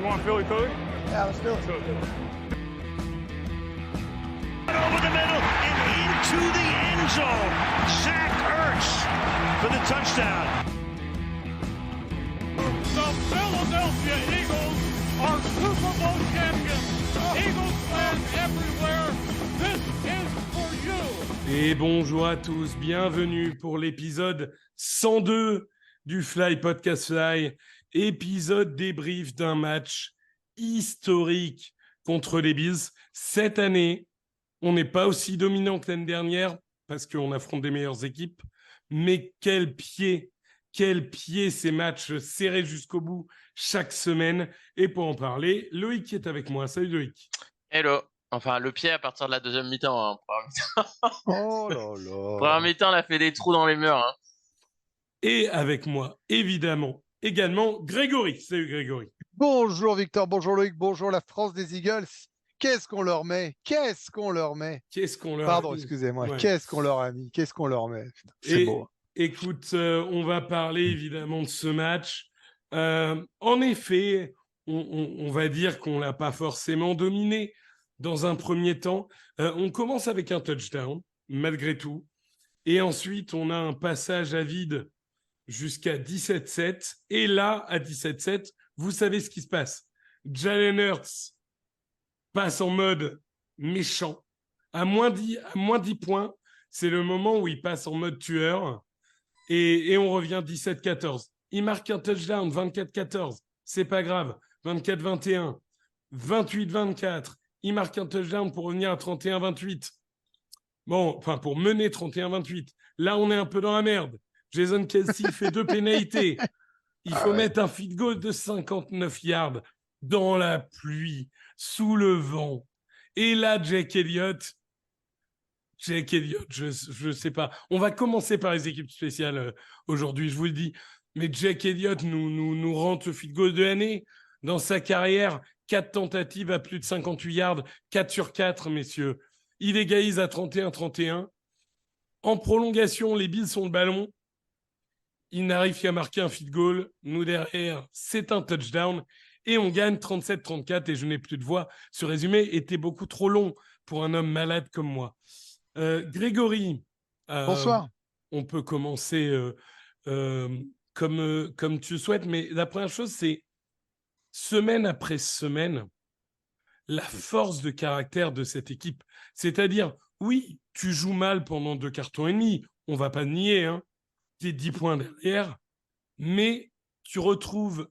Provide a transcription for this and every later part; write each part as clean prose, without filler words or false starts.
want Philly Philly? Yeah, let's do it. Over the middle and into the end zone. Zach Ertz for the touchdown. The Philadelphia Eagles are Super Bowl champions. Eagles fans everywhere, this is for you. Et bonjour à tous, bienvenue pour l'épisode 102 du Fly Podcast Fly, épisode débrief d'un match historique contre les Bills. Cette année, on n'est pas aussi dominant que l'année dernière parce qu'on affronte des meilleures équipes, mais quel pied ces matchs serrés jusqu'au bout chaque semaine. Et pour en parler, Loïc est avec moi. Salut Loïc. Hello. Enfin, le pied à partir de la deuxième mi-temps. Hein. Oh là là. Première mi-temps, elle a fait des trous dans les murs. Hein. Et avec moi, également, Grégory. Salut Grégory. Bonjour Victor, bonjour Loïc, bonjour la France des Eagles. Qu'est-ce qu'on leur met? Pardon, excusez-moi. Ouais. Qu'est-ce qu'on leur a mis? Qu'est-ce qu'on leur met? C'est beau. Écoute, on va parler évidemment de ce match. En effet, on va dire qu'on l'a pas forcément dominé dans un premier temps. On commence avec un touchdown, malgré tout. Et ensuite, on a un passage à vide jusqu'à 17-7. Et là, à 17-7, vous savez ce qui se passe. Jalen Hurts passe en mode méchant. À moins 10 points, c'est le moment où il passe en mode tueur. Et on revient 17-14. Il marque un touchdown, 24-14. C'est pas grave. 24-21. 28-24. Il marque un touchdown pour revenir à 31-28. Bon, enfin, pour mener 31-28. Là, on est un peu dans la merde. Jason Kelce fait 2 pénalités. Il faut mettre un field goal de 59 yards dans la pluie, sous le vent. Et là, Jake Elliott, je sais pas. On va commencer par les équipes spéciales aujourd'hui, je vous le dis. Mais Jake Elliott nous rentre le field goal de l'année. Dans sa carrière, 4 tentatives à plus de 58 yards, 4 sur 4, messieurs. Il égalise à 31-31. En prolongation, les Bills ont le ballon. Il n'arrive qu'à marquer un field goal. Nous, derrière, c'est un touchdown. Et on gagne 37-34. Et je n'ai plus de voix. Ce résumé était beaucoup trop long pour un homme malade comme moi. Grégory, Bonsoir. on peut commencer comme tu souhaites, mais la première chose, c'est semaine après semaine, la force de caractère de cette équipe. C'est-à-dire, oui, tu joues mal pendant 2 cartons et demi, on va pas nier, hein, t'es 10 points derrière, mais tu retrouves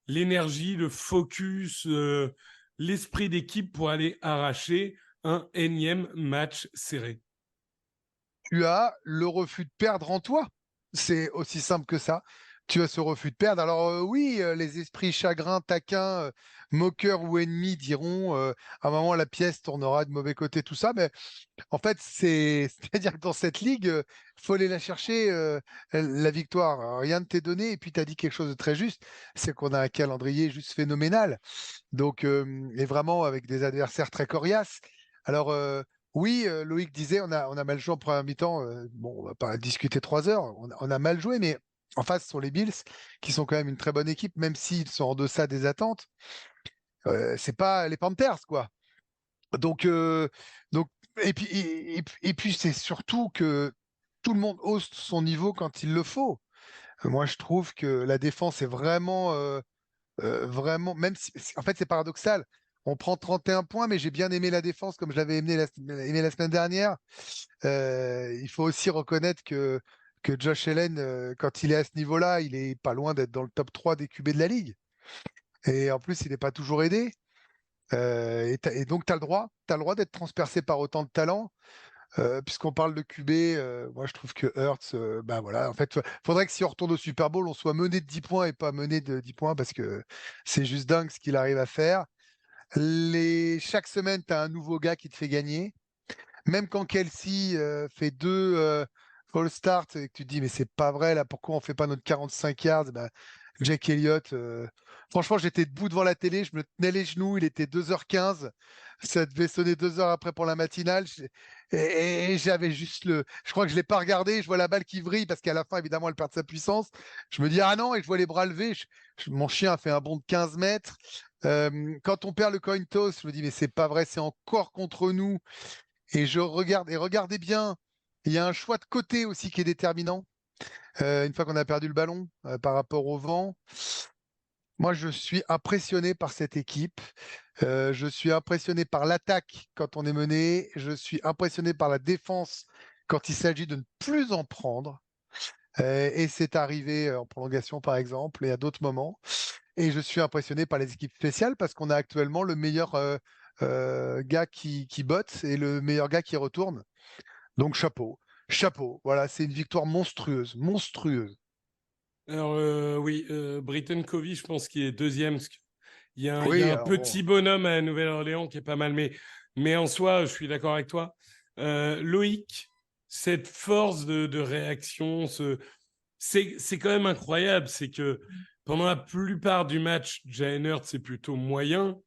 l'énergie, le focus, l'esprit d'équipe pour aller arracher un énième match serré. Tu as le refus de perdre en toi. C'est aussi simple que ça. Tu as ce refus de perdre. Alors oui, les esprits chagrins, taquins, moqueurs ou ennemis diront à un moment la pièce tournera de mauvais côté, tout ça. Mais en fait, c'est-à-dire que dans cette ligue, faut aller la chercher, la victoire. Alors, rien ne t'est donné. Et puis, tu as dit quelque chose de très juste, c'est qu'on a un calendrier juste phénoménal. Donc, et vraiment avec des adversaires très coriaces. Alors, oui, Loïc disait, on a mal joué en première mi-temps. Bon, on va pas discuter 3 heures. On a mal joué, mais en face, ce sont les Bills, qui sont quand même une très bonne équipe, même s'ils sont en deçà des attentes. C'est pas les Panthers, quoi. Donc, et puis c'est surtout que tout le monde hausse son niveau quand il le faut. Moi, je trouve que la défense est vraiment, même si, en fait, c'est paradoxal. On prend 31 points, mais j'ai bien aimé la défense comme je l'avais aimé la semaine dernière. Il faut aussi reconnaître que Josh Allen, quand il est à ce niveau-là, il est pas loin d'être dans le top 3 des QB de la ligue. Et en plus, il n'est pas toujours aidé. Et donc, tu as le droit d'être transpercé par autant de talent. Puisqu'on parle de QB, moi je trouve que Hurts, bah voilà, en fait, faudrait que si on retourne au Super Bowl, on soit mené de 10 points et pas mené de 10 points parce que c'est juste dingue ce qu'il arrive à faire. Chaque semaine, tu as un nouveau gars qui te fait gagner. Même quand Kelsey fait 2 false start et que tu te dis, mais c'est pas vrai, là, pourquoi on fait pas notre 45 yards? Bah, Jack Elliott. Franchement, j'étais debout devant la télé, je me tenais les genoux, il était 2h15. Ça devait sonner 2 heures après pour la matinale. Et j'avais juste le. Je crois que je ne l'ai pas regardé. Je vois la balle qui vrille parce qu'à la fin, évidemment, elle perd de sa puissance. Je me dis, ah non, et je vois les bras levés. Mon chien a fait un bond de 15 mètres. Quand on perd le coin toss, je me dis, mais c'est pas vrai, c'est encore contre nous. Et je regarde, et regardez bien, il y a un choix de côté aussi qui est déterminant. Une fois qu'on a perdu le ballon par rapport au vent. Moi, je suis impressionné par cette équipe. Je suis impressionné par l'attaque quand on est mené. Je suis impressionné par la défense quand il s'agit de ne plus en prendre. Et c'est arrivé en prolongation, par exemple, et à d'autres moments. Et je suis impressionné par les équipes spéciales parce qu'on a actuellement le meilleur gars qui botte et le meilleur gars qui retourne. Donc, chapeau. Chapeau. Voilà, c'est une victoire monstrueuse. Monstrueuse. Alors, oui, Britton Covey, je pense qu'il est deuxième. Parce qu'il y a, il y Oui, a un alors bon. petit bonhomme à Nouvelle-Orléans qui est pas mal, mais en soi, je suis d'accord avec toi. Loïc, cette force de réaction, c'est quand même incroyable. C'est que pendant la plupart du match, Jalen Hurts, c'est plutôt moyen.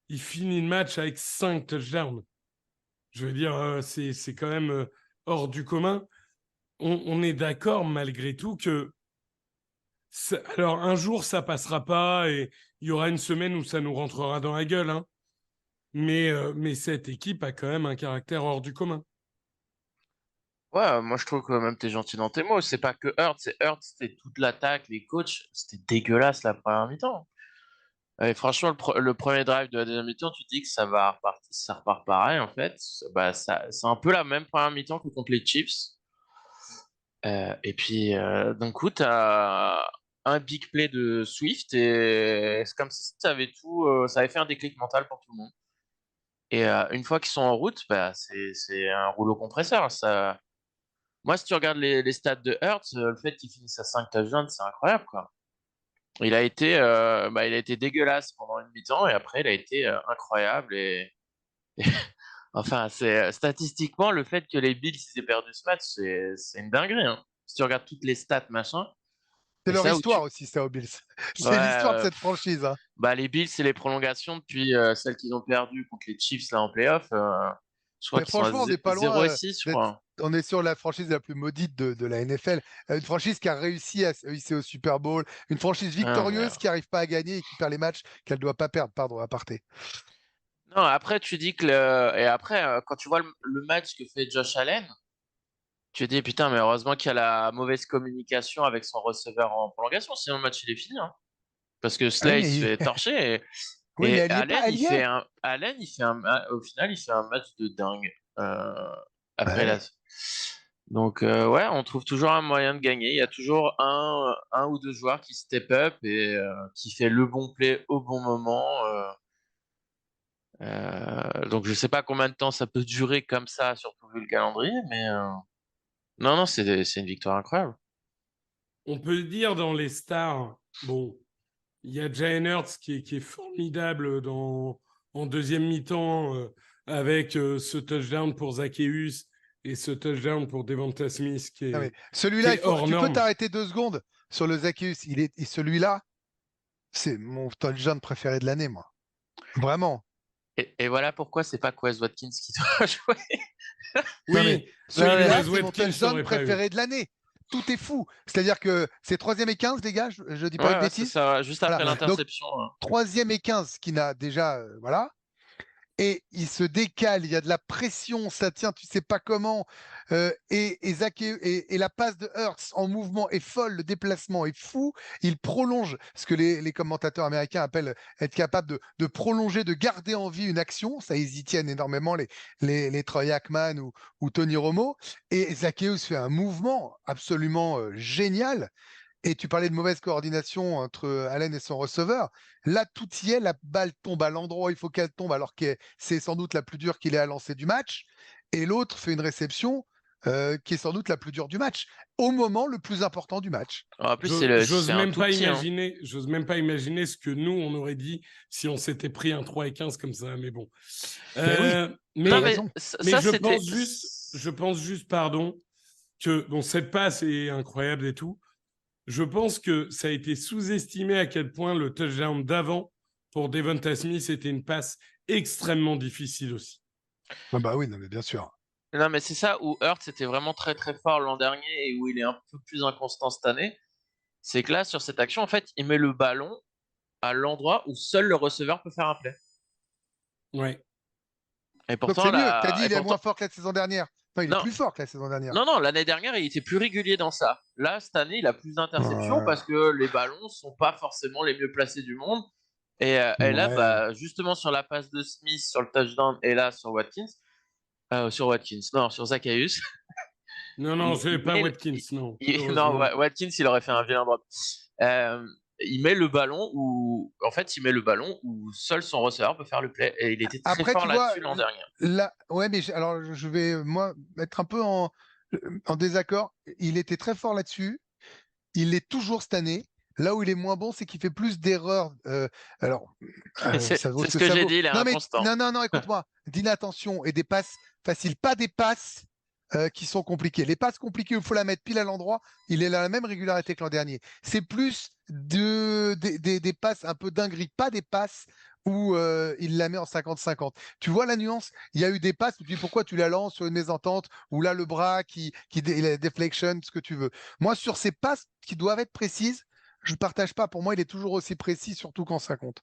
Il finit le match avec 5 touchdowns. Je veux dire, c'est quand même hors du commun. On est d'accord malgré tout que alors, un jour, ça passera pas et il y aura une semaine où ça nous rentrera dans la gueule. Hein. Mais cette équipe a quand même un caractère hors du commun. Ouais, moi je trouve que même t'es gentil dans tes mots. C'est pas que Hurts, c'est Hurts, c'était toute l'attaque, les coachs. C'était dégueulasse la première mi-temps. Et franchement, le premier drive de la deuxième mi-temps, tu te dis que ça repart pareil en fait. Bah, c'est un peu la même première mi-temps que contre les Chiefs. Et puis, d'un coup, t'as un big play de Swift et c'est comme si ça avait ça avait fait un déclic mental pour tout le monde. Et une fois qu'ils sont en route, bah, c'est un rouleau compresseur. Moi, si tu regardes les stats de Hurts, le fait qu'il finisse à 5 touchdowns, c'est incroyable, quoi. Il a été dégueulasse pendant une mi-temps et après, il a été incroyable. Enfin, statistiquement, le fait que les Bills aient perdu ce match, c'est une dinguerie. Hein. Si tu regardes toutes les stats, machin. C'est Et leur ça où histoire aussi, ça, aux Bills. Ouais, C'est l'histoire de cette franchise. Hein. bah, les Bills, c'est les prolongations depuis celles qu'ils ont perdues contre les Chiefs là en playoff. Je crois Mais qu'ils sont à franchement, on n'est pas loin 0-6, je crois. On est sur la franchise la plus maudite de la NFL. Une franchise qui a réussi à se hisser au Super Bowl. Une franchise Ah, mais... victorieuse qui n'arrive pas à gagner et qui perd les matchs qu'elle ne doit pas perdre. Pardon, aparté. Non, après, tu dis que. Et après, quand tu vois le match que fait Josh Allen, tu te dis putain, mais heureusement qu'il y a la mauvaise communication avec son receveur en prolongation, sinon le match il est fini. Hein. Parce que Ah oui, Slay se fait torcher. oui, mais Et elle y est pas, elle y est. Au final, il fait un match de dingue. Après Ouais. la. Donc, ouais, on trouve toujours un moyen de gagner. Il y a toujours un ou deux joueurs qui step up et qui fait le bon play au bon moment. Donc, je sais pas combien de temps ça peut durer comme ça, surtout vu le calendrier, mais non, non, c'est une victoire incroyable. On peut dire dans les stars, bon, il y a Jalen Hurts qui est formidable en deuxième mi-temps avec ce touchdown pour Zaccheaus et ce touchdown pour Devonta Smith Non, mais qui celui-là, est hors tu peux norme. t'arrêter 2 secondes sur le Zaccheaus. Et celui-là, c'est mon touchdown préféré de l'année, moi. Vraiment. Et voilà pourquoi c'est pas Quez Watkins qui doit jouer. Non, mais Oui, celui-là, Wes c'est mon Watkins touchdown n'aurait pas eu. préféré de l'année. Tout est fou. C'est-à-dire que c'est 3e et 15, les gars, je dis pas une Ouais, ouais, c'est bêtise. ça, juste Voilà. après Donc, l'interception. 3e et 15 qui n'a déjà. Voilà. Et il se décale, il y a de la pression, ça tient, tu sais pas comment. Et la passe de Hurts en mouvement est folle, le déplacement est fou. Il prolonge ce que les commentateurs américains appellent être capable de prolonger, de garder en vie une action. Ça, ils y tiennent énormément, les Troy Aikman ou Tony Romo. Et Zaccheaus fait un mouvement absolument génial. Et tu parlais de mauvaise coordination entre Allen et son receveur. Là, tout y est, la balle tombe à l'endroit où il faut qu'elle tombe, alors que c'est sans doute la plus dure qu'il ait à lancer du match. Et l'autre fait une réception qui est sans doute la plus dure du match, au moment le plus important du match. En plus, J'ose c'est un même tout pas petit. Hein. imaginer ce que nous, on aurait dit si on s'était pris un 3-15 comme ça, mais bon. Mais oui, mais t'as Non, raison. ça, c'était. je pense juste, pardon, que bon, cette passe est incroyable et tout, je pense que ça a été sous-estimé à quel point le touchdown d'avant pour Devonta Smith était une passe extrêmement difficile aussi. Ah bah oui, non, mais bien sûr. Non, mais c'est ça où Hurts était vraiment très très fort l'an dernier et où il est un peu plus inconstant cette année. C'est que là, sur cette action, en fait, il met le ballon à l'endroit où seul le receveur peut faire un play. Ouais. Et Donc pourtant, c'est mieux. T'as dit et il est pourtant... moins fort que la saison dernière. Non, il est Non, plus fort que la saison dernière. non, l'année dernière, il était plus régulier dans ça. Là, cette année, il a plus d'interceptions Ouais. parce que les ballons sont pas forcément les mieux placés du monde. Et là, Ouais. bah, justement, sur la passe de Smith, sur le touchdown, et là, sur Watkins, non, sur Zacchaeus, Non, c'est il pas met, Watkins, non, non, heureusement. Watkins, il aurait fait un vilain drop. Il met le ballon où, en fait, il met le ballon où seul son receveur peut faire le play. Et il était très Après, fort tu vois, là-dessus l'an dernier. là, ouais, mais alors je vais moi être un peu en désaccord. Il était très fort là-dessus. Il l'est toujours cette année. Là où il est moins bon, c'est qu'il fait plus d'erreurs. Alors, ça vaut C'est ce ce que que ça j'ai vaut. dit, il est Non, mais inconstant. non, écoute-moi. D'inattention et des passes faciles, pas des passes qui sont compliquées. Les passes compliquées, il faut la mettre pile à l'endroit. Il est à la même régularité que l'an dernier. C'est plus des passes un peu dingueries, pas des passes où il la met en 50-50. Tu vois la nuance? Il y a eu des passes, tu dis pourquoi tu la lances sur une mésentente, ou là le bras la deflection, ce que tu veux. Moi, sur ces passes qui doivent être précises, je ne partage pas. Pour moi, il est toujours aussi précis, surtout quand ça compte.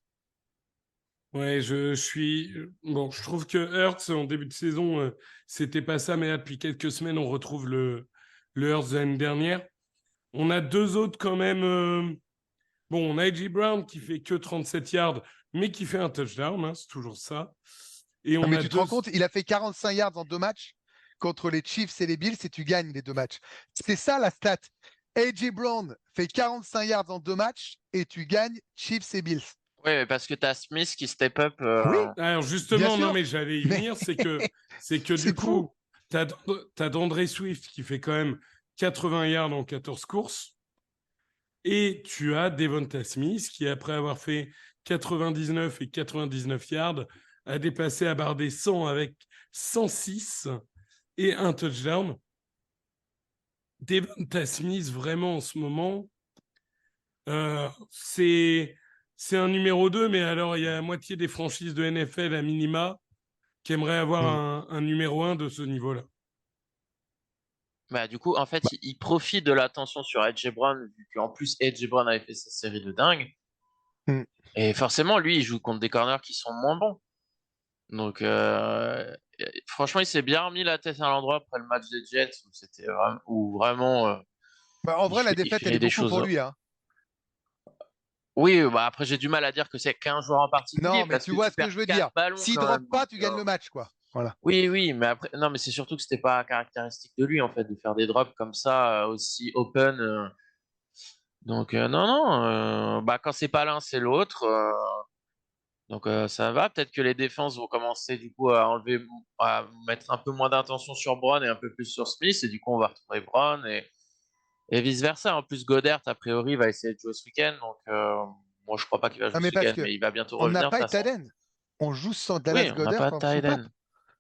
Ouais, je suis. Bon, je trouve que Hurts, en début de saison, c'était pas ça, mais là, depuis quelques semaines, on retrouve le Hurts de l'année dernière. On a deux autres quand même. Bon, on a A.J. Brown qui fait que 37 yards, mais qui fait un touchdown, hein, c'est toujours ça. Et Non, on mais a tu te deux. rends compte, il a fait 45 yards en 2 matchs contre les Chiefs et les Bills et tu gagnes les 2 matchs. C'est ça la stat. A.J. Brown fait 45 yards en 2 matchs et tu gagnes Chiefs et Bills. Oui, mais parce que tu as Smith qui step up. Oui, Alors bien justement, non, sûr, mais j'allais y mais venir, c'est que du c'est fou. coup, t'as D'Andre Swift qui fait quand même 80 yards en 14 courses. Et tu as Devonta Smith qui, après avoir fait 99 et 99 yards, a dépassé à barre des 100 avec 106 et un touchdown. Devonta Smith, vraiment, en ce moment, c'est un numéro 2, mais alors il y a la moitié des franchises de NFL à minima qui aimeraient avoir Hmm. un numéro 1 de ce niveau-là. Bah, du coup, en fait, Bah, il profite de l'attention sur A.J. Brown, vu qu'en plus, A.J. Brown avait fait sa série de dingue. hmm. Et forcément, lui, il joue contre des corners qui sont moins bons. Donc, franchement, il s'est bien remis la tête à l'endroit après le match des Jets, où c'était vraiment, où vraiment Bah, en vrai, la il défaite, elle fait est des beaucoup choses. pour lui, hein. Oui, bah après, j'ai du mal à dire que c'est qu'un joueur en particulier, Non, mais parce tu que vois tu ce que perds je veux 4 dire. ballons S'il quand drop même. pas, Donc, tu gagnes le match, quoi. Voilà. oui, mais après, non, mais c'est surtout que c'était pas caractéristique de lui, en fait, de faire des drops comme ça, aussi open. Donc, non, bah, quand c'est pas l'un, c'est l'autre. Donc, ça va. Peut-être que les défenses vont commencer, du coup, à mettre un peu moins d'intention sur Brown et un peu plus sur Smith. Et du coup, on va retrouver Brown et vice-versa. En plus, Goddard, a priori, va essayer de jouer ce week-end. Donc, moi, je crois pas qu'il va Non, jouer mais ce parce week-end, que mais il va bientôt on n'a revenir, de toute pas de façon. tight end. On joue sans Oui, Dallas on n'a Goedert pas de en tight soupape. end.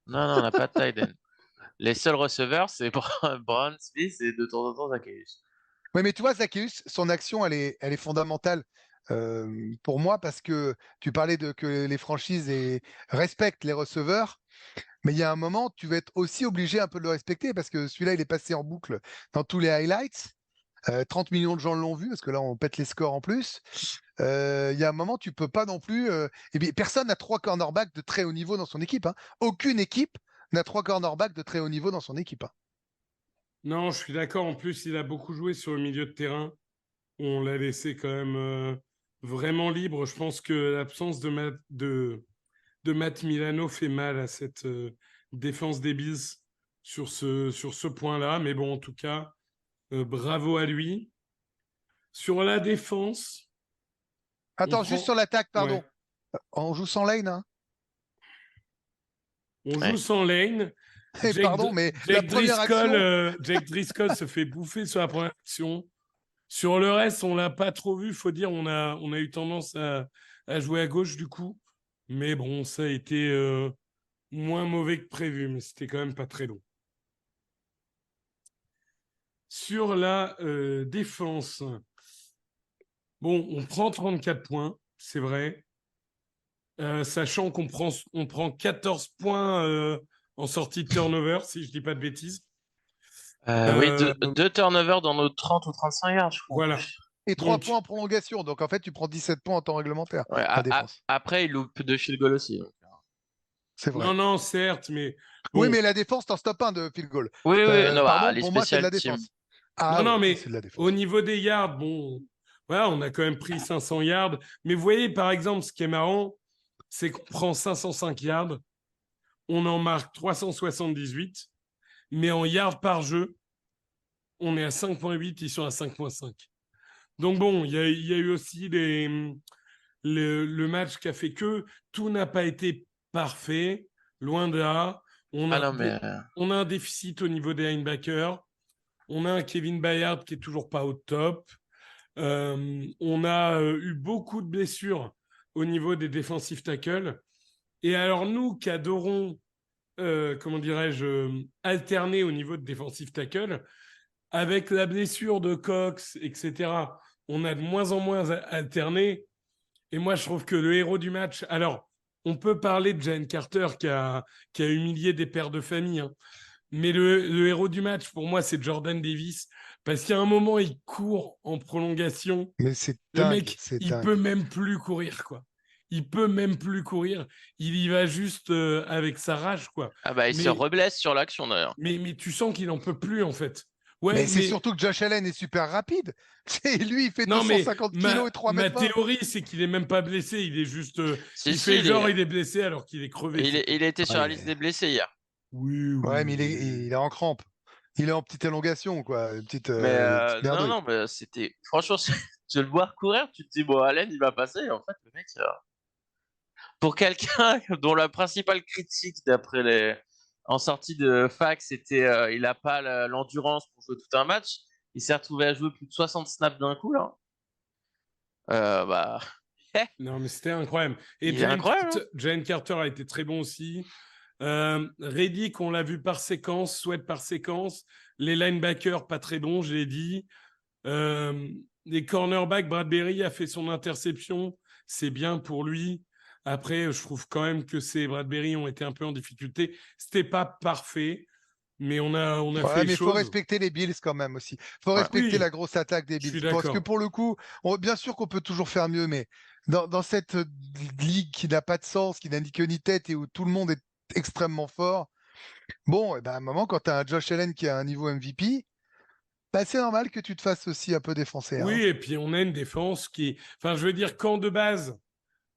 Non, on n'a pas de tight end. Les seuls receveurs, c'est Brown, Smith et de temps en temps Zacchaeus. Oui, mais tu vois, Zacchaeus, son action, elle est fondamentale pour moi parce que tu parlais de que les franchises respectent les receveurs, mais il y a un moment, tu vas être aussi obligé un peu de le respecter parce que celui-là, il est passé en boucle dans tous les highlights. 30 millions de gens l'ont vu parce que là, on pète les scores en plus. Il y a un moment, tu peux pas non plus. Et bien, personne n'a 3 cornerbacks de très haut niveau dans son équipe, hein. Aucune équipe n'a 3 cornerbacks de très haut niveau dans son équipe, hein. Non, je suis d'accord. En plus, il a beaucoup joué sur le milieu de terrain. On l'a laissé quand même vraiment libre. Je pense que l'absence de Matt Milano fait mal à cette défense des Bills sur ce point-là. Mais bon, en tout cas, bravo à lui. Sur la défense, on Attends, juste prend. sur l'attaque, Ouais. pardon. On joue sans lane, hein. On joue Ouais. sans lane. Pardon, mais la première action. Jake Driscoll se fait bouffer sur la première action. Sur le reste, on l'a pas trop vu. Faut dire, on a eu tendance à jouer à gauche du coup. Mais bon, ça a été moins mauvais que prévu, mais c'était quand même pas très long. Sur la défense, Bon, on prend 34 points, c'est vrai. Sachant on prend 14 points en sortie de turnover, si je dis pas de bêtises. Oui, Euh, deux turnovers dans nos 30 ou 35 yards, je crois, en voilà. plus. Et 3 Donc, points en prolongation. Donc en fait, tu prends 17 points en temps réglementaire, Ouais, la défense. après, il loupe 2 field goals aussi. Donc. C'est vrai. non, non, certes, mais Oui, bon. mais la défense, t'en stoppes un de field goal. Oui, oui, non, bah, Pardon, les pour moi, c'est de special la teams. défense. Ah Non, non, ouais, mais c'est de la au défense. niveau des yards, bon, voilà, on a quand même pris 500 yards. Mais vous voyez, par exemple, ce qui est marrant, c'est qu'on prend 505 yards, on en marque 378, mais en yards par jeu, on est à 5,8, ils sont à 5,5. Donc bon, il y a eu aussi le match qui a fait que tout n'a pas été parfait, loin de là. Ah non, mais On a un déficit au niveau des linebackers. On a un Kevin Bayard qui est toujours pas au top. On a eu beaucoup de blessures au niveau des defensive tackles. Et alors nous qui adorons, comment dirais-je, alterner au niveau de defensive tackle, avec la blessure de Cox, etc., on a de moins en moins alterné. Et moi, je trouve que le héros du match, alors, on peut parler de Jalen Carter qui a humilié des pères de famille, hein, mais le héros du match, pour moi, c'est Jordan Davis, parce qu'à un moment, il court en prolongation. Mais c'est Le dingue, mec, c'est il peut dingue. même plus courir, quoi. Il peut même plus courir. Il y va juste avec sa rage, quoi. ah bah, il se Mais, reblesse sur l'action d'ailleurs. mais tu sens qu'il n'en peut plus, en fait. Ouais, Mais c'est mais surtout que Josh Allen est super rapide. Lui, il fait non, mais 250 kilos et 3 ma mètres 20. théorie, c'est qu'il est même pas blessé. Il est juste, Si, il si, fait genre, il est blessé alors qu'il est crevé. il était sur la liste Ouais, des blessés hier. Oui, oui, ouais, mais oui. il est en crampe. Il est en petite élongation, quoi. Mais Petite non, merdouille. non, mais c'était. Franchement, si tu le voir courir, tu te dis, bon, Allen, il va passer. Et en fait, le mec, pour quelqu'un dont la principale critique, d'après les. En sortie de fac, c'était il n'a pas l'endurance pour jouer tout un match. Il s'est retrouvé à jouer plus de 60 snaps d'un coup, là. Bah, Non, mais c'était incroyable. Et il est incroyable, hein. Jalen Carter a été très bon aussi. Reddick, on l'a vu par séquence, Sweat par séquence. Les linebackers, pas très bons, je l'ai dit. Les cornerbacks, Bradbury a fait son interception. C'est bien pour lui. Après, je trouve quand même que ces Bradbury ont été un peu en difficulté. C'était pas parfait, mais on a fait Ouais, les mais il faut choses. respecter les Bills quand même aussi. Il faut Ouais. respecter Oui, la grosse attaque des je Bills. suis Parce que d'accord. pour le coup, bien sûr qu'on peut toujours faire mieux, mais dans cette ligue qui n'a pas de sens, qui n'a ni queue ni tête et où tout le monde est extrêmement fort, bon, eh ben, à un moment, quand tu as un Josh Allen qui a un niveau MVP, bah, c'est normal que tu te fasses aussi un peu défoncer, hein. Oui, et puis on a une défense qui. Enfin, je veux dire, quand de base,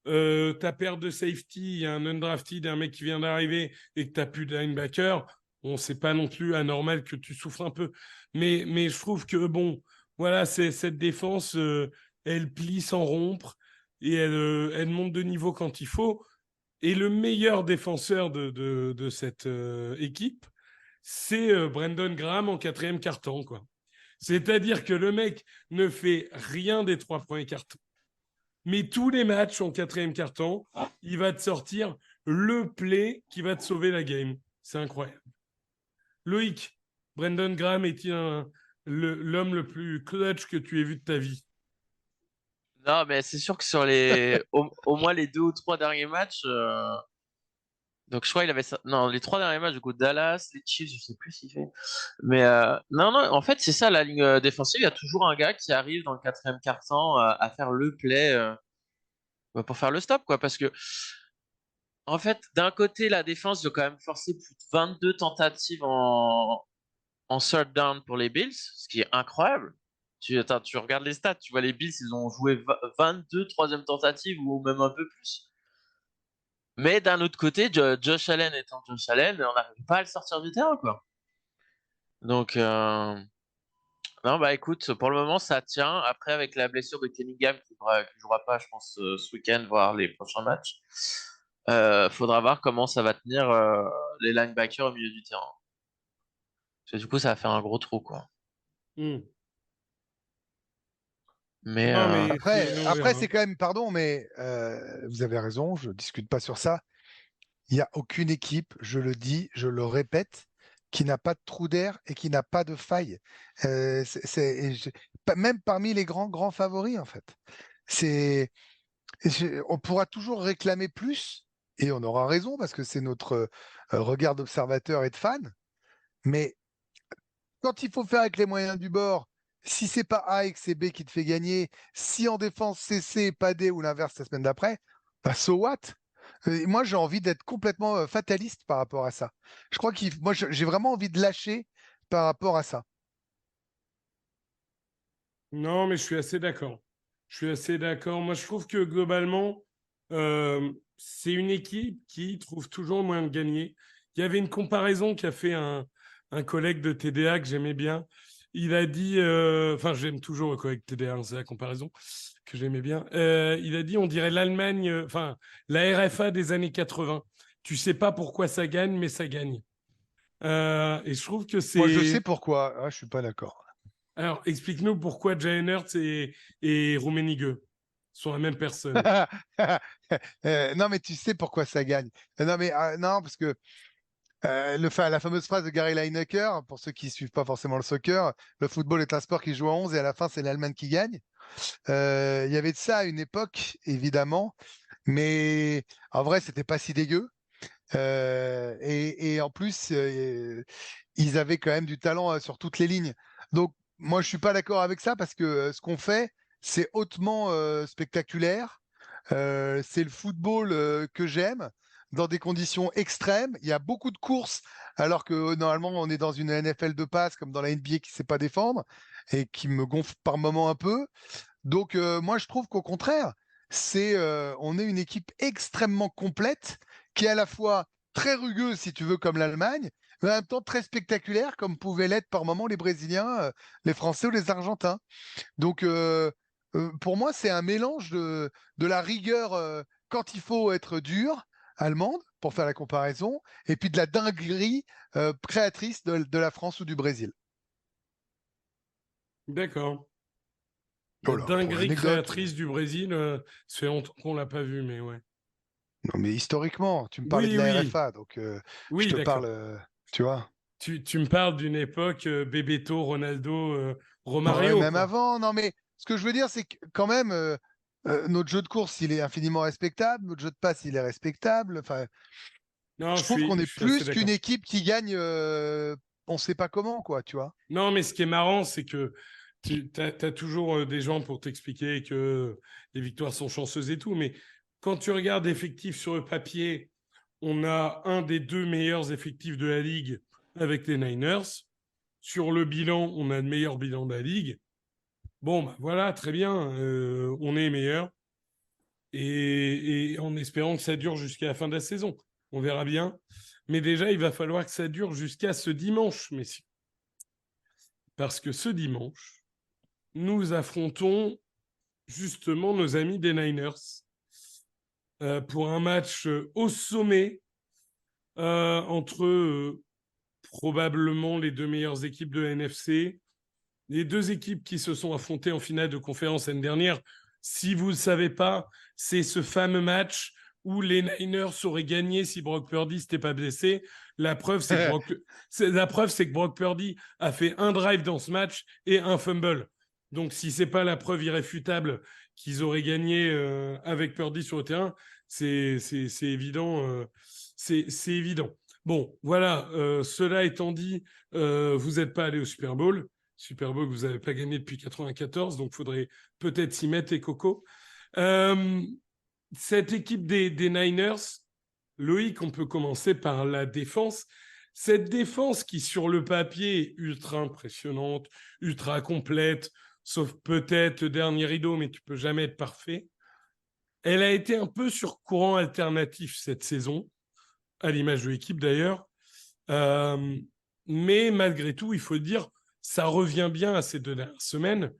ta paire de safety, il y a un undrafted, un mec qui vient d'arriver et que tu n'as plus de linebacker, bon, c'est pas non plus anormal que tu souffres un peu. Mais je trouve que, bon, voilà, cette défense, elle plie sans rompre et elle monte de niveau quand il faut. Et le meilleur défenseur de cette équipe, c'est Brandon Graham en quatrième quart-temps, quoi. C'est-à-dire que le mec ne fait rien des 3 premiers quart-temps. Mais tous les matchs en quatrième quart-temps, il va te sortir le play qui va te sauver la game. C'est incroyable. Loïc, Brandon Graham est-il l'homme le plus clutch que tu aies vu de ta vie? Non, mais c'est sûr que sur au moins les 2 ou 3 derniers matchs, donc je crois il avait ça. Non, les 3 derniers matchs, du coup, Dallas, les Chiefs, je sais plus s'il fait. Mais non, non, en fait, c'est ça la ligne défensive. Il y a toujours un gars qui arrive dans le quatrième quart-temps à faire le play pour faire le stop, quoi. Parce que, en fait, d'un côté, la défense doit quand même forcer plus de 22 tentatives en third down pour les Bills, ce qui est incroyable. Attends, tu regardes les stats, tu vois les Bills, ils ont joué 22 troisième tentatives ou même un peu plus. Mais d'un autre côté, Josh Allen étant Josh Allen, on n'arrive pas à le sortir du terrain, quoi. Donc, non, bah écoute, pour le moment, ça tient. Après, avec la blessure de Cunningham qui ne jouera pas, je pense, ce week-end, voire les prochains matchs, faudra voir comment ça va tenir les linebackers au milieu du terrain. Parce que du coup, ça va faire un gros trou, quoi. Hmm. Mais Non, mais on Après verra. c'est quand même, pardon, mais vous avez raison, je discute pas sur ça. Il n'y a aucune équipe, je le dis, je le répète, qui n'a pas de trou d'air et qui n'a pas de faille. Et même parmi les grands favoris, en fait. On pourra toujours réclamer plus, et on aura raison, parce que c'est notre regard d'observateur et de fan. Mais quand il faut faire avec les moyens du bord, si c'est pas A et que c'est B qui te fait gagner, si en défense c'est C et pas D ou l'inverse la semaine d'après, bah so what? Moi, j'ai envie d'être complètement fataliste par rapport à ça. Je crois moi, j'ai vraiment envie de lâcher par rapport à ça. Non, mais je suis assez d'accord. Je suis assez d'accord. Moi, je trouve que globalement, c'est une équipe qui trouve toujours le moyen de gagner. Il y avait une comparaison qu'a fait un collègue de TDA que j'aimais bien. Il a dit, enfin, j'aime toujours le collègue TDA, hein, c'est la comparaison que j'aimais bien. Il a dit, on dirait l'Allemagne, enfin, la RFA des années 80. Tu sais pas pourquoi ça gagne, mais ça gagne. Et je trouve que Moi, je sais c'est. pourquoi. Ah, je suis pas d'accord. Alors, explique-nous pourquoi Jalen Hurts et Rummenigge sont la même personne. Non, mais tu sais pourquoi ça gagne. Non, mais non, parce que la fameuse phrase de Gary Lineker, pour ceux qui ne suivent pas forcément le soccer, le football est un sport qui joue à 11 et à la fin, c'est l'Allemagne qui gagne. Il y avait de ça à une époque, évidemment, mais en vrai, c'était pas si dégueu. Et en plus, ils avaient quand même du talent sur toutes les lignes. Donc, moi, je suis pas d'accord avec ça parce que ce qu'on fait, c'est hautement spectaculaire. C'est le football que j'aime dans des conditions extrêmes. Il y a beaucoup de courses, alors que normalement, on est dans une NFL de passe comme dans la NBA qui ne sait pas défendre et qui me gonfle par moments un peu. Donc, moi, je trouve qu'au contraire, on est une équipe extrêmement complète qui est à la fois très rugueuse, si tu veux, comme l'Allemagne, mais en même temps très spectaculaire, comme pouvaient l'être par moments les Brésiliens, les Français ou les Argentins. Donc, pour moi, c'est un mélange de la rigueur quand il faut être dur, allemande, pour faire la comparaison, et puis de la dinguerie créatrice de la France ou du Brésil. D'accord. La Voilà, pour dinguerie l'anecdote. créatrice du Brésil, ça fait longtemps qu'on l'a pas vu, mais ouais. Non, mais historiquement, tu me parlais de Oui, la oui, RFA, donc je oui, te parle, d'accord. tu vois. Tu me parles d'une époque Bebeto, Ronaldo, Ouais, Romario, même quoi. avant, non, mais ce que je veux dire, c'est que quand même, notre jeu de course, il est infiniment respectable, notre jeu de passe, il est respectable. Enfin, Non, je trouve qu'on je est suis assez plus qu'une d'accord. équipe qui gagne, on sait pas comment, quoi, tu vois. Non, mais ce qui est marrant, c'est que tu as toujours des gens pour t'expliquer que les victoires sont chanceuses et tout, mais quand tu regardes effectifs sur le papier, on a un des deux meilleurs effectifs de la Ligue avec les Niners. Sur le bilan, on a le meilleur bilan de la Ligue. Bon, bah voilà, très bien, on est meilleur. Et en espérant que ça dure jusqu'à la fin de la saison. On verra bien. Mais déjà, il va falloir que ça dure jusqu'à ce dimanche, messieurs. Parce que ce dimanche, nous affrontons justement nos amis des Niners pour un match au sommet entre probablement les deux meilleures équipes de la NFC, les deux équipes qui se sont affrontées en finale de conférence l'année dernière. Si vous ne le savez pas, c'est ce fameux match où les Niners auraient gagné si Brock Purdy s'était pas blessé. La preuve, c'est que Brock Purdy a fait un drive dans ce match et un fumble. Donc, si c'est pas la preuve irréfutable qu'ils auraient gagné avec Purdy sur le terrain, c'est évident. C'est évident. Bon, voilà. Cela étant dit, vous n'êtes pas allé au Super Bowl. Super Bowl que vous n'avez pas gagné depuis 94, donc il faudrait peut-être s'y mettre, et Coco. Cette équipe des Niners, Loïc, on peut commencer par la défense. Cette défense qui, sur le papier, est ultra impressionnante, ultra complète, sauf peut-être le dernier rideau, mais tu peux jamais être parfait. Elle a été un peu sur courant alternatif cette saison, à l'image de l'équipe d'ailleurs. Mais malgré tout, il faut dire, ça revient bien à ces 2 dernières semaines.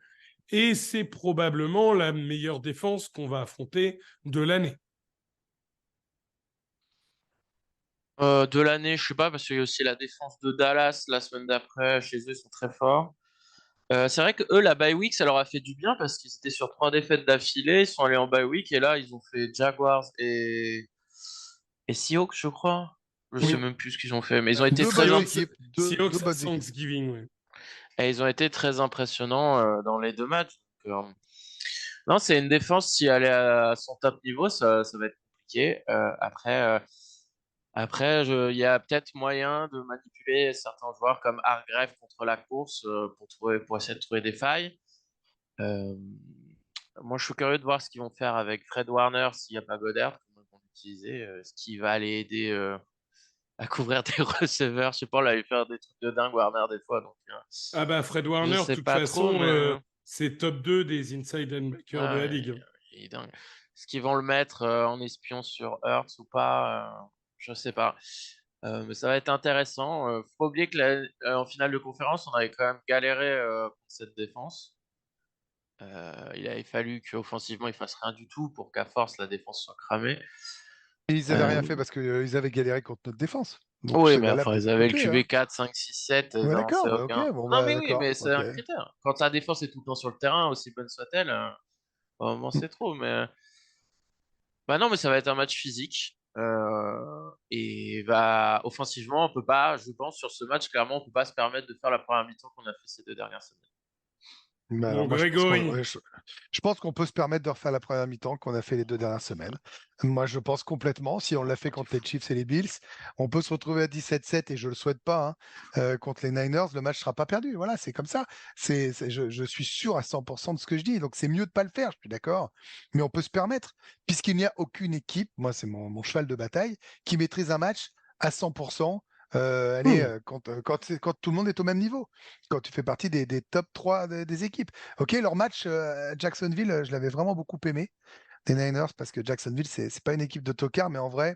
Et c'est probablement la meilleure défense qu'on va affronter de l'année. De l'année, je sais pas, parce qu'il y a aussi la défense de Dallas la semaine d'après. Chez eux, ils sont très forts. C'est vrai que eux, la bye week, ça leur a fait du bien parce qu'ils étaient sur 3 défaites d'affilée. Ils sont allés en bye week et là, ils ont fait Jaguars et Seahawks, je crois. Je sais Oui, même plus ce qu'ils ont fait, mais ils ont été Deux très bonnes gentils. équipes, deux Seahawks à bonnes équipes. Thanksgiving, oui. Et ils ont été très impressionnants dans les deux matchs. Donc, non, c'est une défense, si elle est à son top niveau, ça va être compliqué. Après, il y a peut-être moyen de manipuler certains joueurs comme Hargrave contre la course pour essayer de trouver des failles. Euh, Moi, je suis curieux de voir ce qu'ils vont faire avec Fred Warner s'il n'y a pas Goddard, comment ils vont l'utiliser, ce qui va aller aider à couvrir des receveurs. Je sais pas, on l'avait fait des trucs de dingue, Warner, des fois. Donc, Ah bah Fred je Warner, de sais toute pas trop, façon, mais c'est top 2 des inside linebackers de la ouais, ligue. il est dingue. Est-ce qu'ils vont le mettre en espion sur Hurts ou pas? Je sais pas. Mais ça va être intéressant. Faut pas oublier que en finale de conférence, on avait quand même galéré pour cette défense. Il avait fallu qu'offensivement, ils fassent rien du tout pour qu'à force, la défense soit cramée. Et ils avaient rien Euh, fait parce qu'ils avaient galéré contre notre défense. Donc Oui, c'est mais valable enfin, des ils deux avaient le côtés, hein. QB4, 5, 6, 7, Ouais, non, c'est d'accord, bah, ok, aucun. bon Non, bah mais oui, d'accord, mais c'est ok. un critère. Quand la défense est tout le temps sur le terrain, aussi bonne soit-elle, au moment c'est trop. Mais bah non, mais ça va être un match physique. Et bah, offensivement, on peut pas, je pense, sur ce match, clairement, on peut pas se permettre de faire la première mi-temps qu'on a fait ces 2 dernières semaines. Bah alors Bon, moi je pense qu'on Grégory, je pense qu'on peut se permettre de refaire la première mi-temps qu'on a fait les 2 dernières semaines. Moi je pense complètement, si on l'a fait contre les Chiefs et les Bills, on peut se retrouver à 17-7 et je le souhaite pas contre les Niners, le match sera pas perdu. Voilà, c'est comme ça. Je suis sûr à 100% de ce que je dis, donc c'est mieux de pas le faire, je suis d'accord. Mais on peut se permettre, puisqu'il n'y a aucune équipe, moi c'est mon cheval de bataille, qui maîtrise un match à 100%. Quand tout le monde est au même niveau, quand tu fais partie des top 3 des équipes. Ok, leur match à Jacksonville, je l'avais vraiment beaucoup aimé, des Niners, parce que Jacksonville, c'est pas une équipe de tocards, mais en vrai,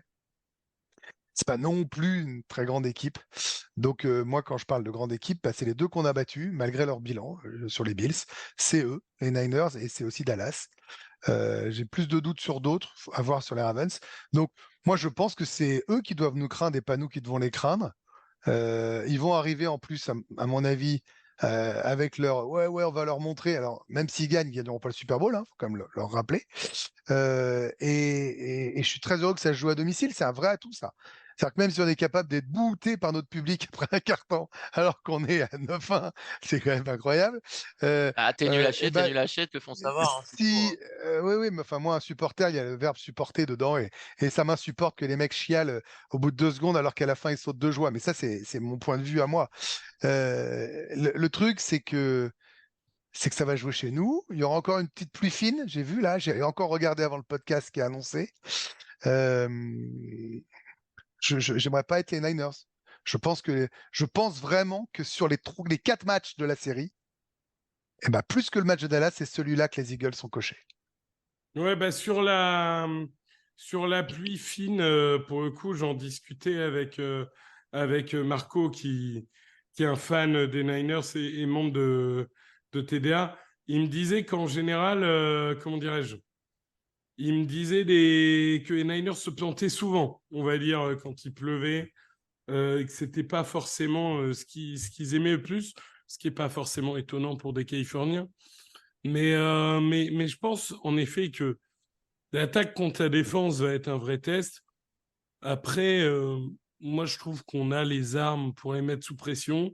c'est pas non plus une très grande équipe. Donc, moi, quand je parle de grande équipe, bah, c'est les deux qu'on a battus, malgré leur bilan sur les Bills. C'est eux, les Niners, et c'est aussi Dallas. J'ai plus de doutes sur d'autres, à voir sur les Ravens. Donc, moi, je pense que c'est eux qui doivent nous craindre et pas nous qui devons les craindre. Ils vont arriver en plus, à mon avis, avec leur ouais, on va leur montrer. Alors, même s'ils gagnent, ils gagneront pas le Super Bowl, faut quand même leur rappeler. Et je suis très heureux que ça se joue à domicile. C'est un vrai atout, ça. C'est-à-dire que même si on est capable d'être bouté par notre public après un carton, alors qu'on est à 9-1, c'est quand même incroyable. Ah, Et t'es ben, nul à chier, te le font savoir, hein, c'est tout. si, oui, oui, mais enfin, moi, un supporter, il y a le verbe supporter dedans, et ça m'insupporte que les mecs chialent au bout de 2 secondes, alors qu'à la fin, ils sautent de joie. Mais ça, c'est mon point de vue à moi. Le truc, c'est que ça va jouer chez nous. Il y aura encore une petite pluie fine, j'ai vu là, j'ai encore regardé avant le podcast qui est annoncé. Euh, j'aimerais pas être les Niners. Je pense vraiment que sur les 4 matchs de la série, eh ben, plus que le match de Dallas, c'est celui-là que les Eagles sont cochés. ouais, bah sur la pluie fine, pour le coup, j'en discutais avec Marco, qui est un fan des Niners et membre de TDA. Il me disait qu'en général, comment dirais-je, il me disait que les Niners se plantaient souvent, on va dire, quand il pleuvait, et que c'était pas forcément ce qu'ils aimaient le plus, ce qui est pas forcément étonnant pour des Californiens. Mais je pense en effet que l'attaque contre la défense va être un vrai test. Après, moi, je trouve qu'on a les armes pour les mettre sous pression.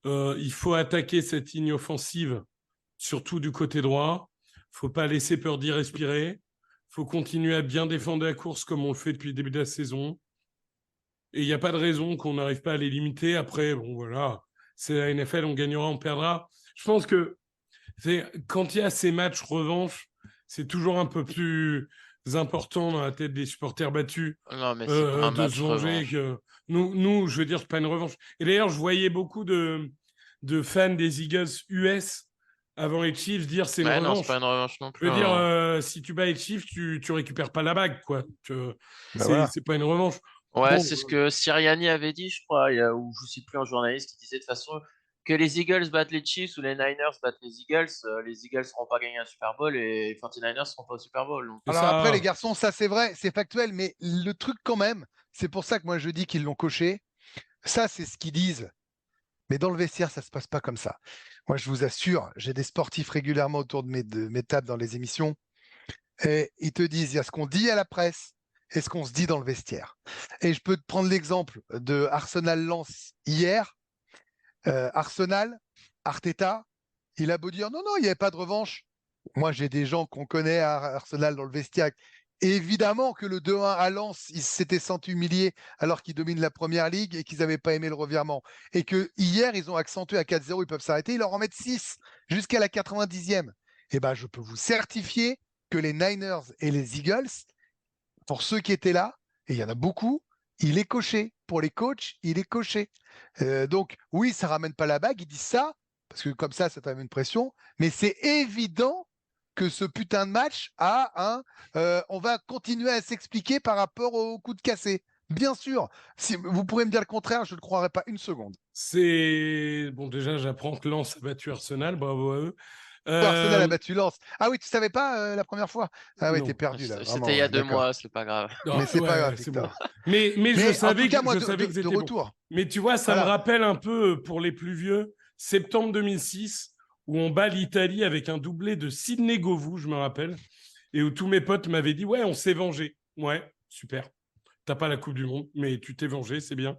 Il faut attaquer cette ligne offensive, surtout du côté droit. Il ne faut pas laisser Purdy respirer. Il faut continuer à bien défendre la course comme on le fait depuis le début de la saison. Et il n'y a pas de raison qu'on n'arrive pas à les limiter. Après, bon, voilà, c'est la NFL, on gagnera, on perdra. Je pense que quand il y a ces matchs revanche, c'est toujours un peu plus important dans la tête des supporters battus Non, mais c'est pas un de se match venger revanche. que nous, je veux dire, c'est pas une revanche. Et d'ailleurs, je voyais beaucoup de fans des Eagles US avant les Chiefs dire c'est une Ouais, non, c'est pas revanche. une revanche non Je plus, veux dire, hein. si tu bats les Chiefs, tu récupères pas la bague, quoi. Ben voilà. C'est pas une revanche. Ouais, Bon, c'est ce que Sirianni avait dit, je crois, ou je sais plus, un journaliste qui disait de toute façon que les Eagles battent les Chiefs ou les Niners battent les Eagles seront pas gagnés un Super Bowl et les 49ers seront pas au Super Bowl. Donc, c'est Alors après, les ça. garçons, ça c'est vrai, c'est factuel, mais le truc quand même, c'est pour ça que moi je dis qu'ils l'ont coché. Ça, c'est ce qu'ils disent. Mais dans le vestiaire, ça se passe pas comme ça. Moi, je vous assure, j'ai des sportifs régulièrement autour de mes tables dans les émissions, et ils te disent, il y a ce qu'on dit à la presse et ce qu'on se dit dans le vestiaire. Et je peux te prendre l'exemple de Arsenal-Lens hier. Arsenal, Arteta, il a beau dire non, non, il n'y avait pas de revanche. Moi, j'ai des gens qu'on connaît à Arsenal dans le vestiaire. Évidemment que le 2-1 à Lens, ils s'étaient sentis humiliés alors qu'ils dominent la première ligue et qu'ils n'avaient pas aimé le revirement. Et que hier, ils ont accentué à 4-0, ils peuvent s'arrêter, ils leur en mettent 6 jusqu'à la 90e. Eh ben, je peux vous certifier que les Niners et les Eagles, pour ceux qui étaient là, et il y en a beaucoup, il est coché. Pour les coachs, il est coché. Donc, oui, ça ramène pas la bague, ils disent ça, parce que comme ça te met une pression, mais c'est évident que ce putain de match a un. On va continuer à s'expliquer par rapport au coup de cassé. Bien sûr. Si vous pourrez me dire le contraire, je ne croirais pas une seconde. C'est bon, déjà, j'apprends que Lens a battu Arsenal, bravo à eux. Arsenal a battu Lens. Ah oui, tu savais pas la première fois? Ah oui, t'es Non. perdu là, vraiment. C'était il y a 2 d'accord. mois, c'est pas grave. Non, Mais c'est pas grave, c'est bon. Victor. Mais je Mais en savais tout cas, que moi, je savais que de c'était bon. retour. Mais tu vois, ça me Voilà. rappelle un peu, pour les plus vieux, septembre 2006, où on bat l'Italie avec un doublé de Sidney Govou, je me rappelle, et où tous mes potes m'avaient dit « Ouais, on s'est vengé. » Ouais, super. T'as pas la Coupe du Monde, mais tu t'es vengé, c'est bien.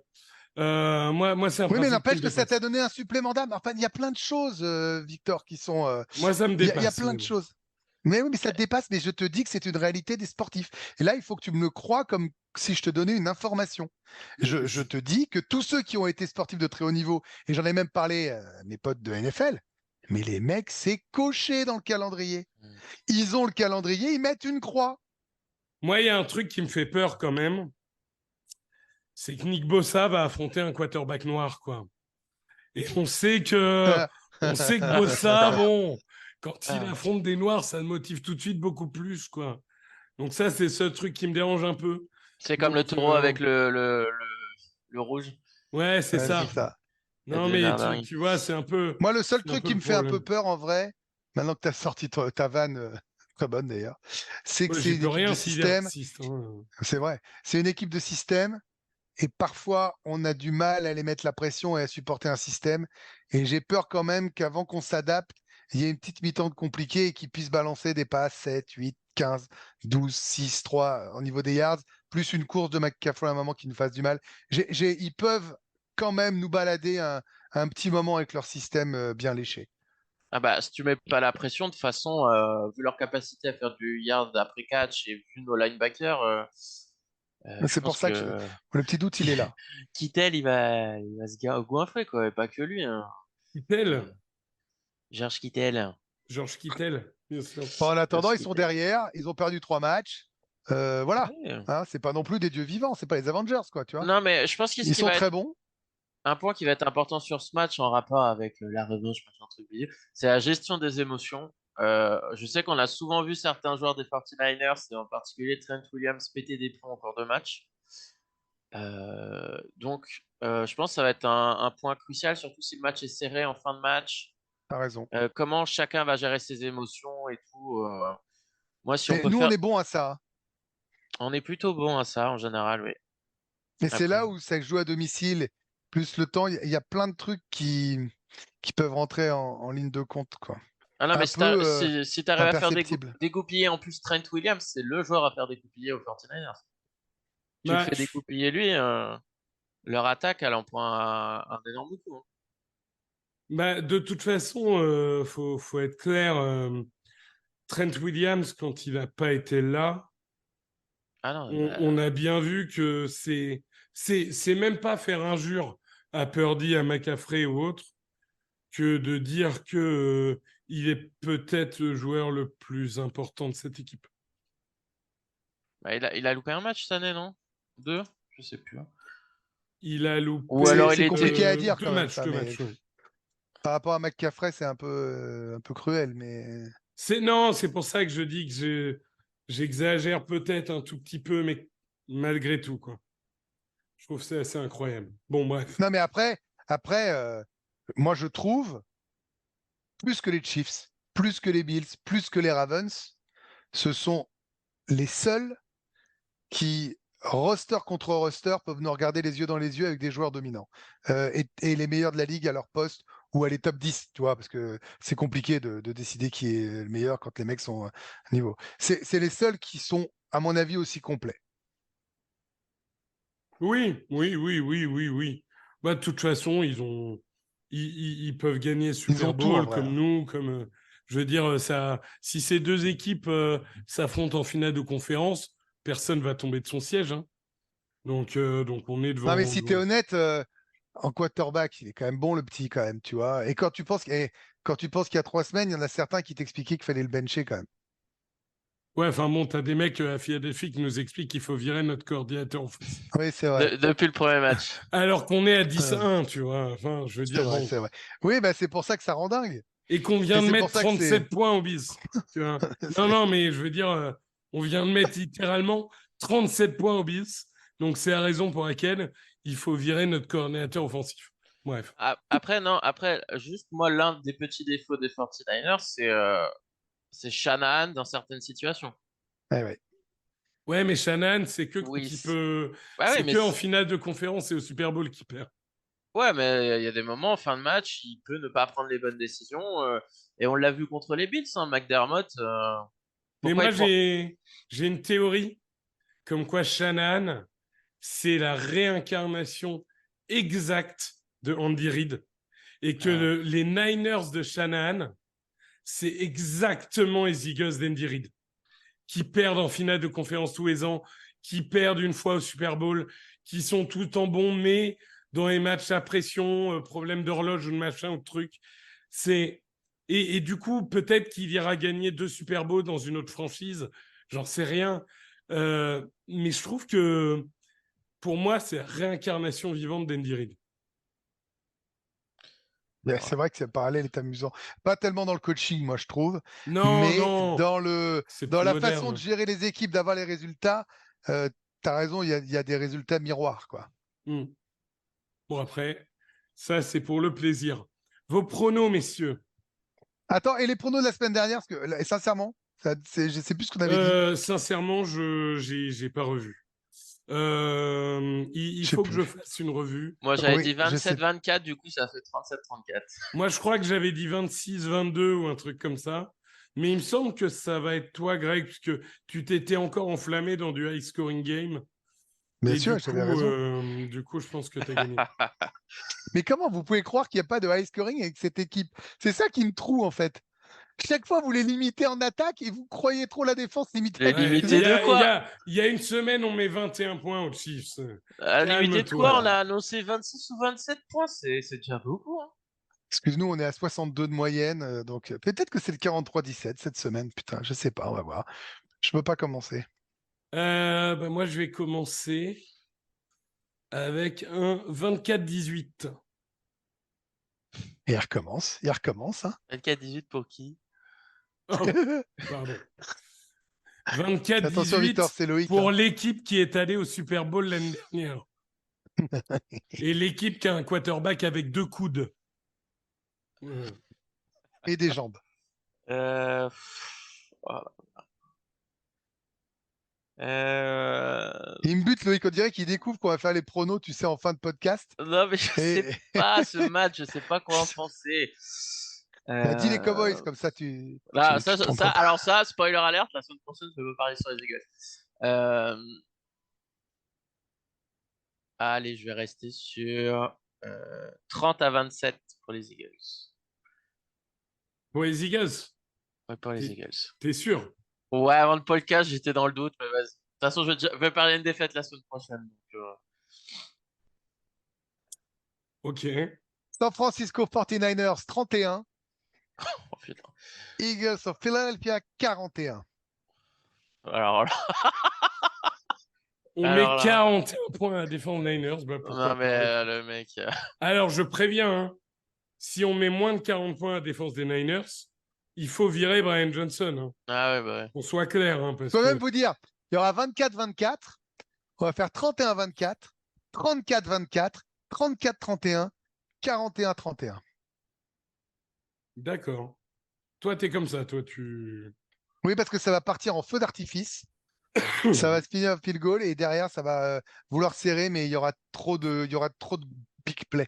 Moi, c'est un Oui, mais principe qui n'empêche me que ça t'a dépasse. donné un supplément d'âme. Enfin, il y a plein de choses, Victor, qui sont. Moi, ça me Il y a dépasse. plein Mais de bon. choses. Mais oui, mais ça te dépasse, mais je te dis que c'est une réalité des sportifs. Et là, il faut que tu me le crois comme si je te donnais une information. Je te dis que tous ceux qui ont été sportifs de très haut niveau, et j'en ai même parlé à mes potes de NFL, mais les mecs, c'est coché dans le calendrier. Mm. Ils ont le calendrier, ils mettent une croix. Moi, il y a un truc qui me fait peur quand même, c'est que Nick Bossa va affronter un quarterback noir, quoi. Et on sait que Bossa, bon, quand il Ah. affronte des noirs, ça le motive tout de suite beaucoup plus, quoi. Donc ça, c'est ce truc qui me dérange un peu. C'est comme le Donc, taureau avec le rouge. ouais, c'est Ouais, c'est ça. ça. Il y a Non, des mais merveilles. tu vois, c'est un peu, Moi, le seul c'est un truc peu qui le me fait un peu problème. peur en vrai, maintenant que tu as sorti ta vanne, très bonne d'ailleurs, c'est que Moi, c'est j'y une peux équipe de rien s'il est système. raciste, hein. C'est vrai. C'est une équipe de système et parfois on a du mal à les mettre la pression et à supporter un système. Et j'ai peur quand même qu'avant qu'on s'adapte, il y ait une petite mi-temps compliquée et qu'ils puissent balancer des passes 7, 8, 15, 12, 6, 3 au niveau des yards, plus une course de McCaffrey à un moment qui nous fasse du mal. Ils peuvent quand même nous balader un petit moment avec leur système bien léché. Ah bah, si tu mets pas la pression, de toute façon, vu leur capacité à faire du yard après catch et vu nos linebackers, je C'est pour pense ça que que le petit doute, il est là. Kittel, il va se goinfrer, quoi, et pas que lui, hein. Kittel, Euh, Georges Kittel. Georges Kittel, bien sûr. Bon, en attendant, Georges ils sont Kittel. derrière, ils ont perdu 3 matchs. Voilà. Ouais. Hein, c'est pas non plus des dieux vivants, c'est pas les Avengers, quoi, tu vois. Non, mais je pense que ce Ils qui sont va être très bons. un point qui va être important sur ce match en rapport avec la revanche, machin truc bidule, c'est la gestion des émotions. Je sais qu'on a souvent vu certains joueurs des 49ers, et en particulier Trent Williams, péter des plombs en cours de match. Donc, je pense que ça va être un point crucial, surtout si le match est serré en fin de match. T'as raison. Comment chacun va gérer ses émotions et tout. Moi, si on Mais peut nous, on faire. est bons à ça, hein. On est plutôt bon à ça en général, oui. Et c'est Après. là où ça se joue à domicile, plus le temps, il y a plein de trucs qui peuvent rentrer en ligne de compte, quoi. Ah non, mais Un peu si t'arrives à faire imperceptible. dégoupiller en plus Trent Williams, c'est le joueur à faire dégoupiller aux 49ers. Tu le Bah, fais dégoupiller lui, leur attaque, elle en prend un énorme coup, hein. de toute façon, faut être clair. Trent Williams, quand il n'a pas été là, Ah non, on a bien vu que c'est même pas faire injure à Purdy, à McCaffrey ou autre, que de dire que il est peut-être le joueur le plus important de cette équipe. bah, il a loupé un match cette année, non? 2? Je sais plus, hein. Il a loupé Ou alors il C'est était. compliqué à dire deux quand même, matchs, ça, deux mais matchs. Ouais. par rapport à McCaffrey, c'est un peu cruel, mais Non, c'est pour ça que je dis que j'exagère peut-être un tout petit peu, mais malgré tout, quoi. Je trouve que c'est assez incroyable. Bon, bref. non, mais après, moi je trouve plus que les Chiefs, plus que les Bills, plus que les Ravens, ce sont les seuls qui, roster contre roster, peuvent nous regarder les yeux dans les yeux avec des joueurs dominants. Et les meilleurs de la ligue à leur poste ou à les top 10, tu vois, parce que c'est compliqué de décider qui est le meilleur quand les mecs sont à niveau. C'est les seuls qui sont, à mon avis, aussi complets. Oui. De toute façon, ils peuvent gagner Super ont tout, en Bowl vrai, comme hein. nous, comme je veux dire ça. Si ces deux équipes s'affrontent en finale de conférence, personne va tomber de son siège, hein. Donc on est Non, devant. mais si t'es honnête, en quarterback, il est quand même bon, le petit, quand même, tu vois. Et quand tu penses qu'il y a 3 semaines, il y en a certains qui t'expliquaient qu'il fallait le bencher, quand même. Ouais, enfin bon, t'as des mecs à Philadelphie qui nous expliquent qu'il faut virer notre coordinateur offensif. Oui, c'est vrai. Depuis le premier match. Alors qu'on est à Euh, 10-1, tu vois. Enfin, je veux C'est dire, vrai, bon. c'est vrai. Oui, bah, c'est pour ça que ça rend dingue. Et qu'on Et vient de c'est pour mettre ça que c'est. 37 points au bis. Tu vois. Non, mais je veux dire, on vient de mettre littéralement 37 points au bis. Donc, c'est la raison pour laquelle il faut virer notre coordinateur offensif. Bref. Après, non, après, juste moi, l'un des petits défauts des 49ers, c'est Shanahan dans certaines situations. Ouais, ouais. Ouais, mais Shannon, c'est que quand Oui. il peut. Ouais, C'est mais que en finale de conférence et au Super Bowl qu'il perd. ouais, mais il y a des moments en fin de match, il peut ne pas prendre les bonnes décisions. Et on l'a vu contre les Bills, hein, McDermott. Mais Pourquoi moi, il prend. j'ai une théorie comme quoi Shanahan, c'est la réincarnation exacte de Andy Reid. Et que Ah. les Niners de Shanahan, c'est exactement les Eagles d'Andy Reid, qui perdent en finale de conférence tous les ans, qui perdent une fois au Super Bowl, qui sont tout le temps bons, mais dans les matchs à pression, problème d'horloge ou de machin ou de truc. Et du coup, peut-être qu'il ira gagner 2 Super Bowls dans une autre franchise, j'en sais rien. Mais je trouve que pour moi, c'est la réincarnation vivante d'Andy Reid. Mais c'est vrai que ce parallèle est amusant. Pas tellement dans le coaching, moi, je trouve, Non, mais non, c'est dans plus la façon de moderne. gérer les équipes, d'avoir les résultats, t'as raison, il y a des résultats miroirs, quoi. Hmm. Bon, après, ça, c'est pour le plaisir. Vos pronos, messieurs. Attends, et les pronos de la semaine dernière, parce que sincèrement, je sais plus ce qu'on avait dit. Sincèrement, j'ai pas revu. Il Je sais faut que je plus. fasse une revue. Moi, j'avais Oui, dit je sais. 27-24, du coup, ça fait 37-34. Moi, je crois que j'avais dit 26-22 ou un truc comme ça. Mais il me semble que ça va être toi, Greg, puisque tu t'étais encore enflammé dans du high scoring game. Bien Et sûr, j'avais raison. du coup, je pense que tu as gagné. Mais comment vous pouvez croire qu'il n'y a pas de high scoring avec cette équipe? C'est ça qui me troue, en fait. Chaque fois, vous les limitez en attaque et vous croyez trop la défense limitée. Les Ouais, limités de quoi? il y a une semaine, on met 21 points aux Chiefs. Limité de quoi? On Calme-toi. a annoncé 26 ou 27 points, c'est déjà beaucoup, hein. Excuse-nous, on est à 62 de moyenne, donc peut-être que c'est le 43-17 cette semaine. Putain, je sais pas, on va voir. Je peux pas commencer. Moi, je vais commencer avec un 24-18. Et il recommence, hein. 24-18 pour qui? Oh, pardon. Attention, Victor, 24-18 c'est Loïc, pour hein. l'équipe qui est allée au Super Bowl l'année dernière. Et l'équipe qui a un quarterback avec 2 coudes. Et des jambes. Voilà. Il me bute, Loïc, on dirait qu'il découvre qu'on va faire les pronos, tu sais, en fin de podcast. Non, mais je sais Et pas ce match, je sais pas quoi en penser. bah, dis les Cowboys, Euh, comme ça, tu Là, te tromperas pas. alors ça, spoiler alert, la semaine prochaine, je vais pas parler sur les Eagles. Euh, Allez, je vais rester sur 30-27 pour les Eagles. Pour les Eagles, Ouais, pour les Eagles. t'es sûr? Ouais, avant le podcast, j'étais dans le doute, mais vas-y. De toute façon, je vais parler une défaite la semaine prochaine. Donc, Ok. San Francisco 49ers, 31. oh, putain. Eagles of Philadelphia, 41. Alors là, On alors met là. 41 points à défendre Niners. Bah, pourquoi Non, mais pas. le mec. Alors, je préviens, hein, si on met moins de 40 points à défense des Niners, il faut virer Brian Johnson. Hein. Ah ouais, bah ouais. Qu'on soit clair. Hein, parce Je peux que... même vous dire, il y aura 24-24. On va faire 31-24, 34-24, 34-31, 41-31. D'accord. Toi, t'es comme ça. Toi, tu... Oui, parce que ça va partir en feu d'artifice. Ça va se finir en field goal et derrière, ça va vouloir serrer, mais il y aura trop de big play.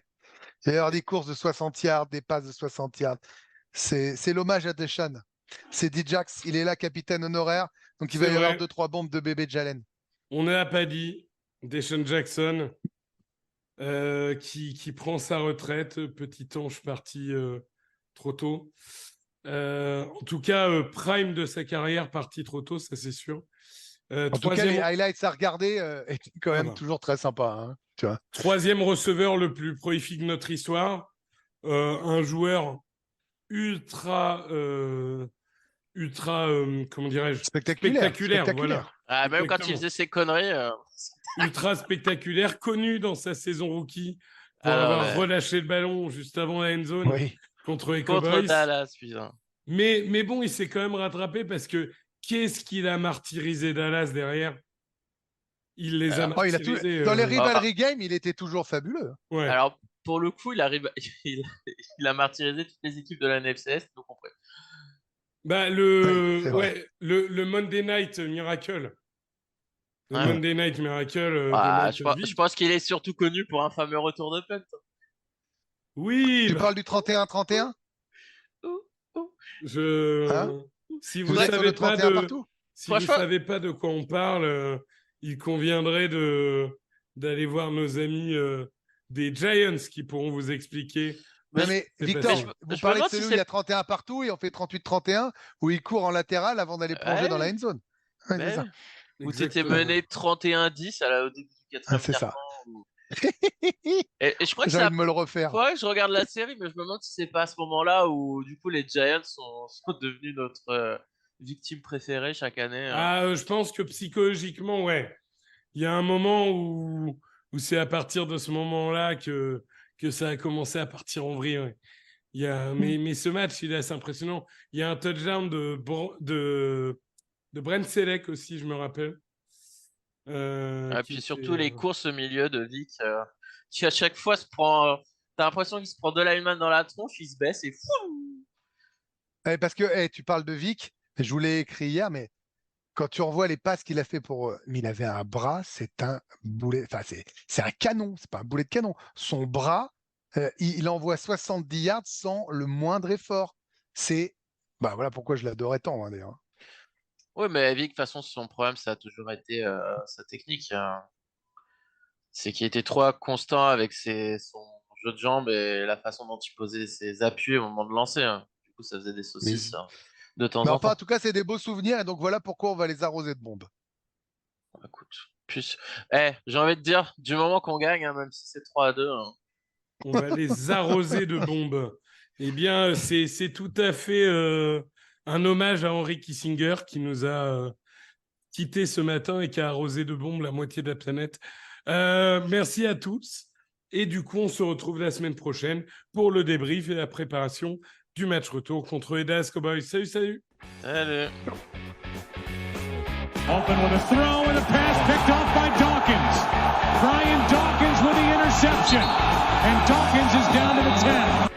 Il va y avoir des courses de 60 yards, des passes de 60 yards. C'est l'hommage à Deshaun. C'est Djax, il est là, capitaine honoraire. Donc il va C'est y avoir vrai. 2-3 bombes de bébé Jalen. On n'a pas dit Deshaun Jackson. qui prend sa retraite. Petit ange parti trop tôt. En tout cas, prime de sa carrière, parti trop tôt, ça c'est sûr. En tout cas, les highlights à regarder étaient quand même toujours très sympas. Hein, tu vois. Troisième receveur le plus prolifique de notre histoire. Un joueur ultra comment dirais-je, spectaculaire. Voilà. Ah, même quand il faisait ses conneries. Ultra spectaculaire, connu dans sa saison rookie pour avoir relâché le ballon juste avant la end zone contre les Cowboys. Contre Dallas, putain. Mais bon, il s'est quand même rattrapé parce que qu'est-ce qu'il a martyrisé Dallas derrière? Il les a martyrisés. Dans les rivalry games, il était toujours fabuleux. Ouais. Alors, pour le coup, il a martyrisé toutes les équipes de la NFCS, donc compris. Bah, le Monday Night Miracle. Le Monday Night Miracle. Je pense qu'il est surtout connu pour un fameux retour de punt. Oui. Tu parles du 31-31 ? Si vous ne savez pas savez pas de quoi on parle, il conviendrait d'aller voir nos amis des Giants qui pourront vous expliquer. Mais Victor, vous parlez de celui où il y a 31 partout et on fait 38-31 où il court en latéral avant d'aller plonger dans la end zone. Ouais, ça. Où tu étais mené 31-10 au début du quatrième quart-temps. Et je crois que j'ai envie de me le refaire. Ouais, je regarde la série, mais je me demande si c'est pas à ce moment-là où du coup les Giants sont devenus notre victime préférée chaque année. Je pense que psychologiquement, ouais. Il y a un moment où c'est à partir de ce moment-là que ça a commencé à partir en vrille. Ouais. Mais ce match, il est assez impressionnant. Il y a un touchdown de Brent Selleck aussi, je me rappelle. Puis surtout les courses au milieu de Vic qui à chaque fois se prend. T'as l'impression qu'il se prend 2 linemen dans la tronche, il se baisse et fou. Parce que tu parles de Vic, je vous l'ai écrit hier, mais quand tu revois les passes qu'il a fait mais il avait un bras, c'est un boulet. Enfin, c'est un canon, c'est pas un boulet de canon. Son bras, il envoie 70 yards sans le moindre effort. Voilà pourquoi je l'adorais tant, hein, d'ailleurs. Oui, mais Vic, de toute façon, son problème, ça a toujours été sa technique. C'est qu'il était trop constant avec son jeu de jambes et la façon dont il posait ses appuis au moment de lancer. Hein. Du coup, ça faisait des saucisses de temps en temps. En tout cas, c'est des beaux souvenirs et donc voilà pourquoi on va les arroser de bombes. Écoute, j'ai envie de dire, du moment qu'on gagne, hein, même si c'est 3-2. Hein. On va les arroser de bombes. Eh bien, c'est tout à fait un hommage à Henry Kissinger qui nous a quittés ce matin et qui a arrosé de bombes la moitié de la planète. Merci à tous. Et du coup, on se retrouve la semaine prochaine pour le débrief et la préparation du match retour contre les Dallas Cowboys. Salut. Salut. Open with a throw and a pass picked off by Dawkins. Brian Dawkins with the interception. And Dawkins is down to the 10.